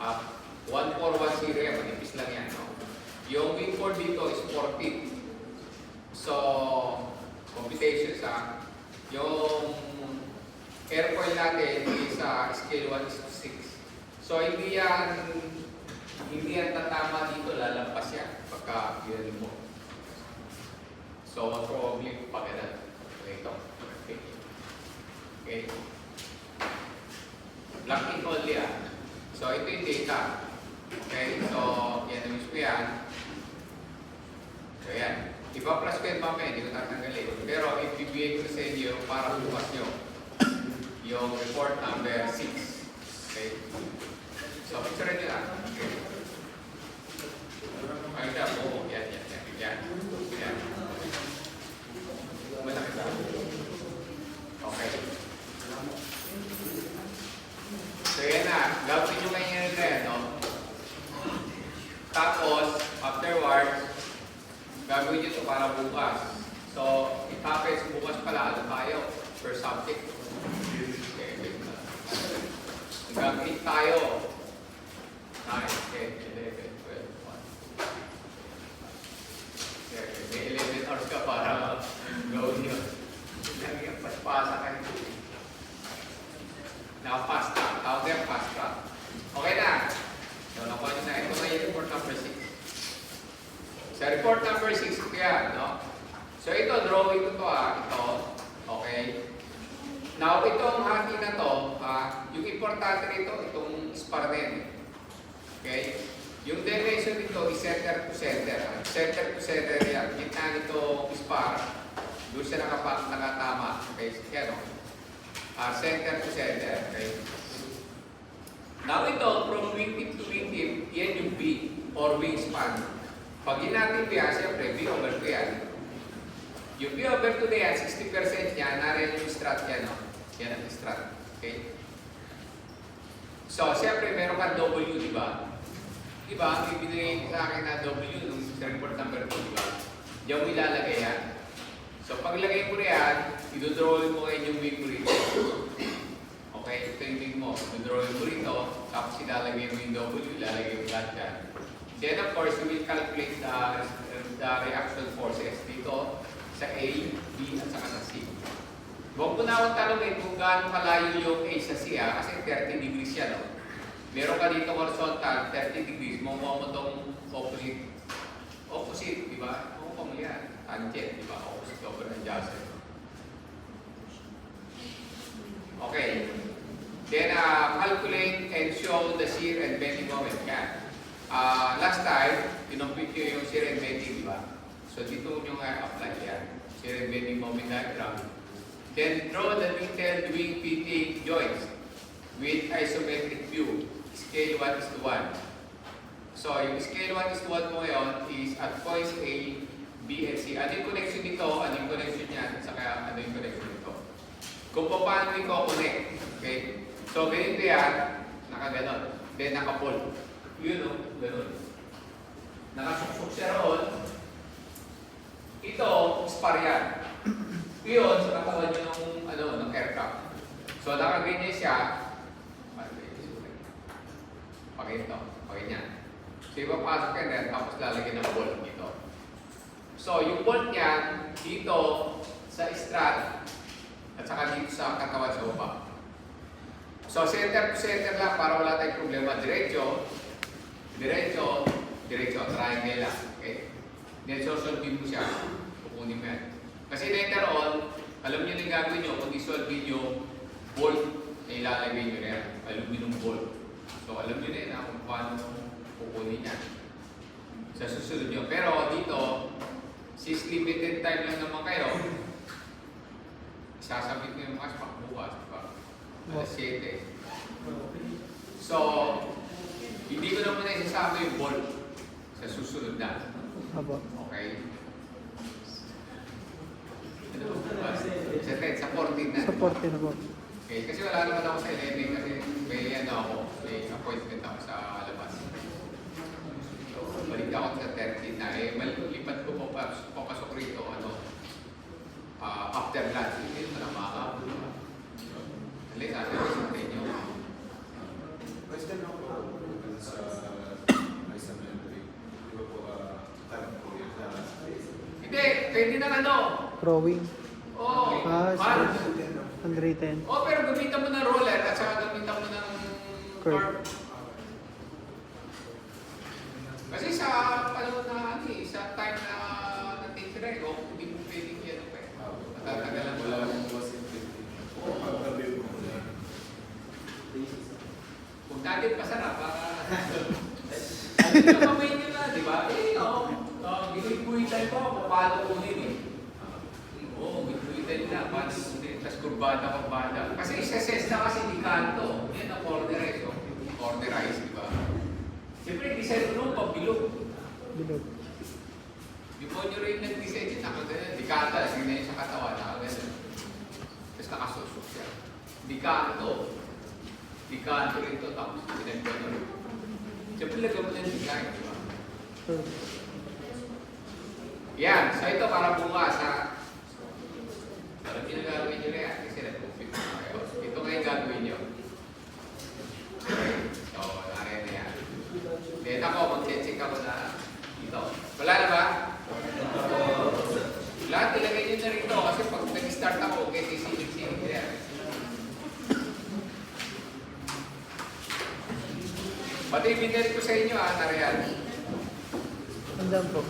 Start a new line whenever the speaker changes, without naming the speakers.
1410 yan, manipis lang yan. No? Yung wing core dito is 14. So, computations yung airfoil natin is scale 1 is to 6. So, hindi yan tatama dito, lalampas yan pagka yun mo. So, probably pagkanan. Ito. Okay. Black ink only So, ito yung data. Okay, so, yan ang ko yan. So, yan. Ipa-plus ko yan mamaya, hindi ko tatanggalin. Pero, ibibigay ko sa inyo para bukas nyo yung report number 6. Okay. So, picture nyo lang. Okay. Ay, ito. Oo, yan. Yan. Malaki ba? Okay. So, yan na. Gagawin nyo ngayon na yan, no? Tapos, afterwards, gagawin nyo ito para bukas. So, it happens bukas pala. Ano tayo? Per subject. Okay, wait na. Gagawin tayo. 9, 10, 11, 12, 1. May 11 hours ka para gawin yun. Lagi ang paspasa kayo. Naka-fast track. Tawag yan, fast track. Okay na. So, nakuha nyo na. Ito na yung report number 6. Sa report number 6, ito yan, no? So, ito, drawing ko to, ito. Okay. Now, itong hati na to, yung importante nito, itong spar din. Okay. Yung dimension nito is center to center. Center to center yan. Gitna nito spar. Doon siya nakatama. Okay. Yan, no? Center to center. Okay. Now ito, from wingtip to wingtip, yan yung B or wingspan. Pag natin yan, siyempre, B over 2 yan. Yung B over 2 na yan, 60% yan, narin yung strat yan. No? Yan ang strat. Okay? So, siyempre, meron ka W, di ba? Di ba? Ang ibinigay sa akin na W nung report number 2, di ba? Diyan mo ilalagay yan. So, paglagay mo yan, idodrawin mo ngayon yung wing mo rito. Okay, ito yung wing mo. Idodrawin mo rito, tapos ilalagay mo yung W, ilalagay mo lahat yan. Then, of course, you will calculate the reaction forces dito sa A, B, at saka sa C. Huwag mo na akong tanongin kung gaano kalayo yung A sa C, kasi 30 degrees yan. No? Meron ka dito horizontal, 30 degrees, makuha mo itong opposite. Opposite, di ba? Makuha mo yan. Tangent, di ba? Opposite over adjacent. Okay. Then, calculate and show the shear and bending moment. Yan. Last time, pinumpit nyo yung shear and bending, di ba? So, dito nyo nga apply yan. Shear and bending moment diagram. Then, draw the detailed wing fitting joints with isometric view. Scale 1 is to 1. So, yung scale 1 is to 1 mo ngayon is at points A, B, and C. Ano yung connection nito? Ano yung connection niyan? Saka ano yung connection nito? Kung paano yung connect. Okay? So, ganito yan. Nakaganon. Then, nakapol. Yun o. Ganon. Nakasuksok siya roon. Ito, spar yan. Yun, sa katawan nyo ng aircraft. So, nakaganyan siya. Pagito. Pagganyan. So, ipapasok yan rin, tapos lalagyan ng bolt dito. So, yung bolt niyan, dito sa strut, at saka dito sa katawan sa baba. So, center to center lang para wala tayong problema. Diretso, triangle lang. Okay? Then, sosolvin mo siya. Kukunin mo yan. Kasi later on, alam nyo na yung gagawin nyo, kung isolve nyo, bolt na ilalagay nyo na yan. Aluminum bolt. So, alam nyo na yun kung paano kukunin yan. Sa susunod nyo. Pero dito, since limited time lang naman kayo, sasabit nyo yung mga spak bukas, diba? Alas 7. So, hindi ko naman na isasama yung bolt sa susunod na. Okay? Sa 10, sa 14 na.
Sa 14 na po.
Okay, kasi wala naman ako sa 11 kasi may appointment ako sa labas. So, balik ako sa 13 na. Malipat ko papasok rito, after lunch. Hindi mo na makakapon. Halika, sa inyo.
Question ako.
pwede na ano.
Drawing.
Oo.
Ah,
Mark.
handwritten.
Oo, pero gamitan mo ng roller at saka gamitan mo ng curve. Kasi sa panahon na ano eh, sa time na natitira eh, hindi mo pwedeng yan pa eh. Matatagalan mo lang. Kung natin pasarap, para... Ano yung kamay nyo na, di ba? Eh, ginuguitan ko, paano kunin eh. Oo, ginuguitan na, paano kunin. Tapos kurbada. Kasi isa-ses na kasi di kanto. Yan ang orderize, oh. Orderize, di ba? Siyempre, design mo nung pabilog.
Bilog.
Di mo nyo rin nag-design yun, nakagana. Di kanta, sige yun sa katawan, nakagana. Tapos nakasusok siya. Di kanto. Di kanto rin to, tapos pinag-gano. Siyempre, lagyan mo ng design, di ba? Yan, so ito para bukas ha. Parang ginagawin nyo na yan, kasi nag-config na kayo. Ito ngayon gagawin nyo. So, nariyan na yan. Then ako, mag-check ako na ito. Wala na ba? Lahat ilagay nyo na rito kasi pag nag-start ako, okay, sisinig-sinig yan. Pati binili ko sa inyo ha, nariyan.
Andam po.